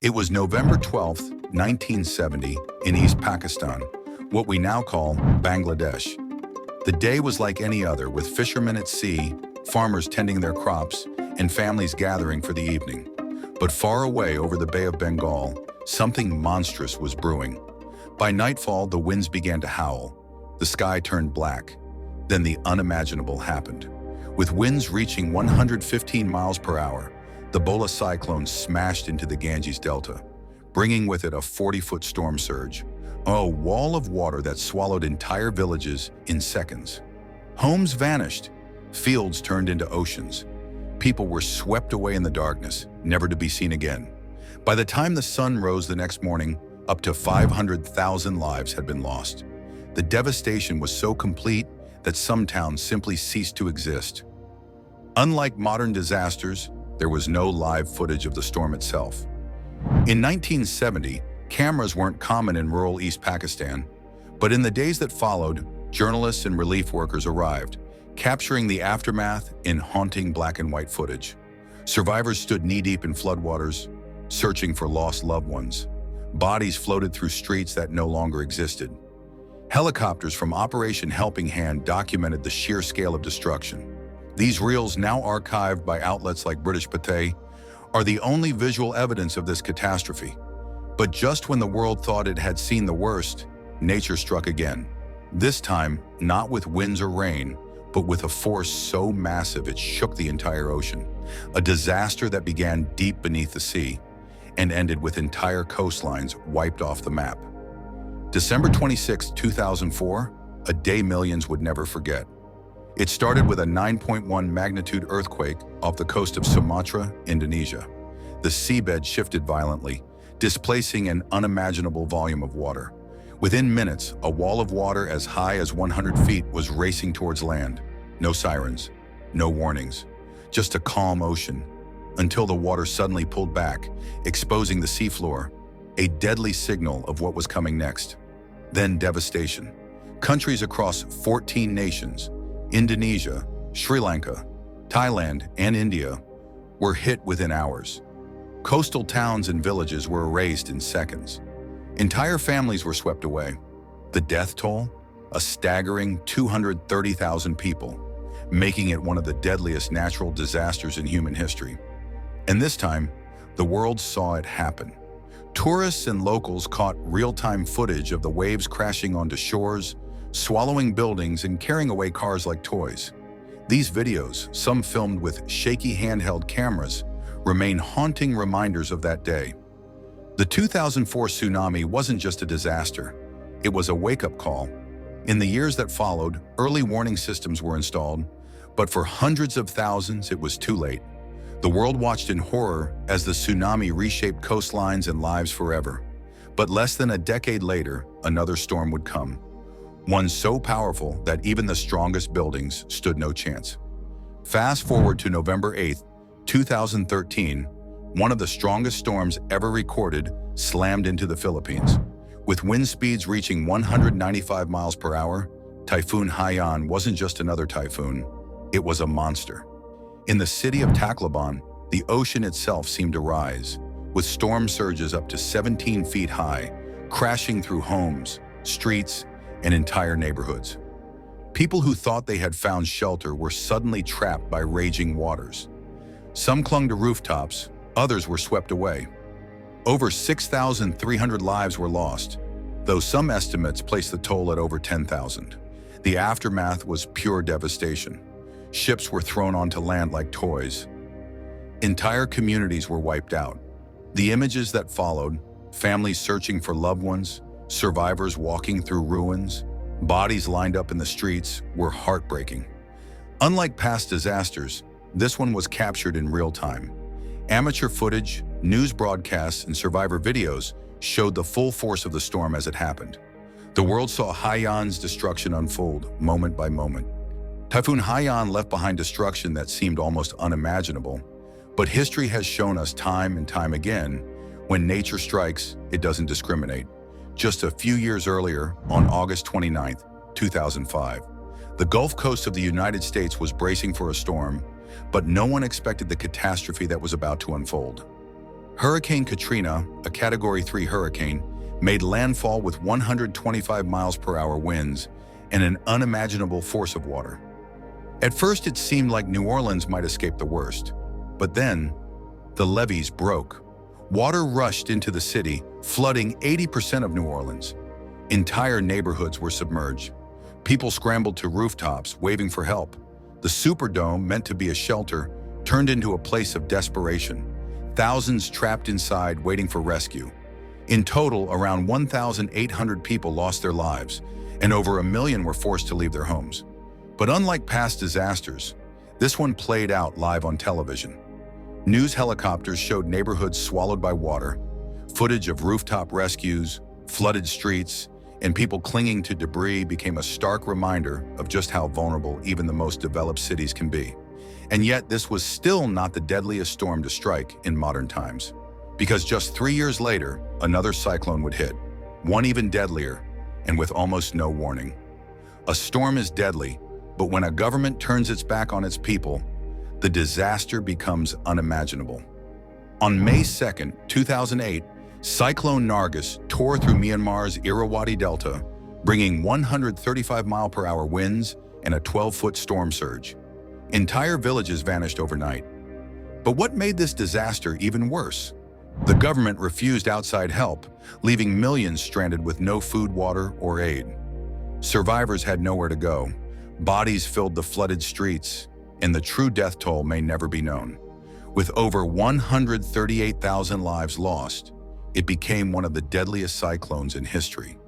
It was November 12th, 1970, in East Pakistan, what we now call Bangladesh. The day was like any other, with fishermen at sea, farmers tending their crops, and families gathering for the evening. But far away over the Bay of Bengal, something monstrous was brewing. By nightfall, the winds began to howl. The sky turned black. Then the unimaginable happened. With winds reaching 115 miles per hour, the Bhola Cyclone smashed into the Ganges Delta, bringing with it a 40-foot storm surge, a wall of water that swallowed entire villages in seconds. Homes vanished, fields turned into oceans. People were swept away in the darkness, never to be seen again. By the time the sun rose the next morning, up to 500,000 lives had been lost. The devastation was so complete that some towns simply ceased to exist. Unlike modern disasters, there was no live footage of the storm itself. In 1970, cameras weren't common in rural East Pakistan, but in the days that followed, journalists and relief workers arrived, capturing the aftermath in haunting black and white footage. Survivors stood knee-deep in floodwaters, searching for lost loved ones. Bodies floated through streets that no longer existed. Helicopters from Operation Helping Hand documented the sheer scale of destruction. These reels, now archived by outlets like British Pathé, are the only visual evidence of this catastrophe. But just when the world thought it had seen the worst, nature struck again. This time, not with winds or rain, but with a force so massive it shook the entire ocean. A disaster that began deep beneath the sea and ended with entire coastlines wiped off the map. December 26, 2004, a day millions would never forget. It started with a 9.1 magnitude earthquake off the coast of Sumatra, Indonesia. The seabed shifted violently, displacing an unimaginable volume of water. Within minutes, a wall of water as high as 100 feet was racing towards land. No sirens, no warnings, just a calm ocean, until the water suddenly pulled back, exposing the seafloor, a deadly signal of what was coming next. Then devastation. Countries across 14 nations, Indonesia, Sri Lanka, Thailand, and India, were hit within hours. Coastal towns and villages were erased in seconds. Entire families were swept away. The death toll? A staggering 230,000 people, making it one of the deadliest natural disasters in human history. And this time, the world saw it happen. Tourists and locals caught real-time footage of the waves crashing onto shores, swallowing buildings and carrying away cars like toys. These videos, some filmed with shaky handheld cameras, remain haunting reminders of that day. The 2004 tsunami wasn't just a disaster, it was a wake-up call. In the years that followed, early warning systems were installed, but for hundreds of thousands, it was too late. The world watched in horror as the tsunami reshaped coastlines and lives forever. But less than a decade later, another storm would come. One so powerful that even the strongest buildings stood no chance. Fast forward to November 8, 2013, one of the strongest storms ever recorded slammed into the Philippines. With wind speeds reaching 195 miles per hour, Typhoon Haiyan wasn't just another typhoon, it was a monster. In the city of Tacloban, the ocean itself seemed to rise, with storm surges up to 17 feet high, crashing through homes, streets, and entire neighborhoods. People who thought they had found shelter were suddenly trapped by raging waters. Some clung to rooftops, others were swept away. Over 6,300 lives were lost, though some estimates place the toll at over 10,000. The aftermath was pure devastation. Ships were thrown onto land like toys. Entire communities were wiped out. The images that followed, families searching for loved ones, survivors walking through ruins, bodies lined up in the streets, were heartbreaking. Unlike past disasters, this one was captured in real time. Amateur footage, news broadcasts, and survivor videos showed the full force of the storm as it happened. The world saw Haiyan's destruction unfold, moment by moment. Typhoon Haiyan left behind destruction that seemed almost unimaginable, but history has shown us time and time again, when nature strikes, it doesn't discriminate. Just a few years earlier, on August 29, 2005, the Gulf Coast of the United States was bracing for a storm, but no one expected the catastrophe that was about to unfold. Hurricane Katrina, a Category 3 hurricane, made landfall with 125 miles per hour winds and an unimaginable force of water. At first, it seemed like New Orleans might escape the worst. But then, the levees broke. Water rushed into the city, flooding 80% of New Orleans. Entire neighborhoods were submerged. People scrambled to rooftops, waving for help. The Superdome, meant to be a shelter, turned into a place of desperation. Thousands trapped inside, waiting for rescue. In total, around 1,800 people lost their lives, and over 1 million were forced to leave their homes. But unlike past disasters, this one played out live on television. News helicopters showed neighborhoods swallowed by water, footage of rooftop rescues, flooded streets, and people clinging to debris became a stark reminder of just how vulnerable even the most developed cities can be. And yet, this was still not the deadliest storm to strike in modern times. Because just 3 years later, another cyclone would hit, one even deadlier, and with almost no warning. A storm is deadly, but when a government turns its back on its people, the disaster becomes unimaginable. On May 2nd, 2008, Cyclone Nargis tore through Myanmar's Irrawaddy Delta, bringing 135-mile-per-hour winds and a 12-foot storm surge. Entire villages vanished overnight. But what made this disaster even worse? The government refused outside help, leaving millions stranded with no food, water, or aid. Survivors had nowhere to go. Bodies filled the flooded streets, and the true death toll may never be known. With over 138,000 lives lost, it became one of the deadliest cyclones in history.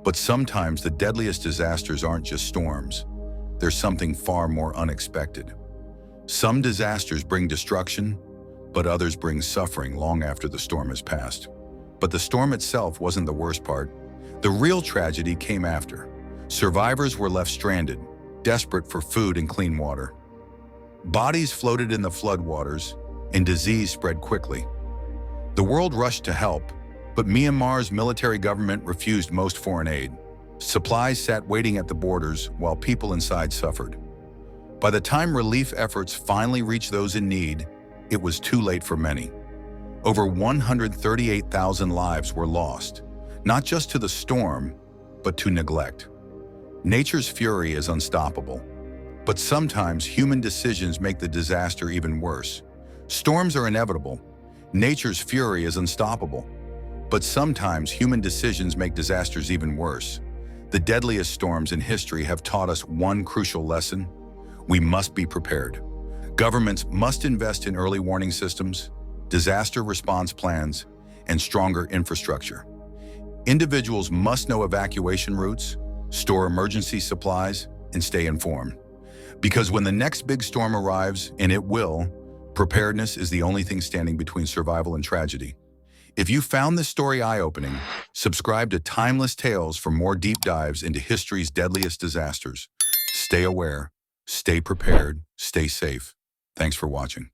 But sometimes the deadliest disasters aren't just storms. There's something far more unexpected. Some disasters bring destruction, but others bring suffering long after the storm has passed. But the storm itself wasn't the worst part. The real tragedy came after. Survivors were left stranded, desperate for food and clean water. Bodies floated in the floodwaters, and disease spread quickly. The world rushed to help, but Myanmar's military government refused most foreign aid. Supplies sat waiting at the borders while people inside suffered. By the time relief efforts finally reached those in need, it was too late for many. Over 138,000 lives were lost, not just to the storm, but to neglect. Nature's fury is unstoppable, but sometimes human decisions make the disaster even worse. Storms are inevitable. Nature's fury is unstoppable, but sometimes human decisions make disasters even worse. The deadliest storms in history have taught us one crucial lesson: we must be prepared. Governments must invest in early warning systems, disaster response plans, and stronger infrastructure. Individuals must know evacuation routes, store emergency supplies, and stay informed. Because when the next big storm arrives, and it will, preparedness is the only thing standing between survival and tragedy. If you found this story eye-opening, subscribe to Timeless Tales for more deep dives into history's deadliest disasters. Stay aware, stay prepared, stay safe. Thanks for watching.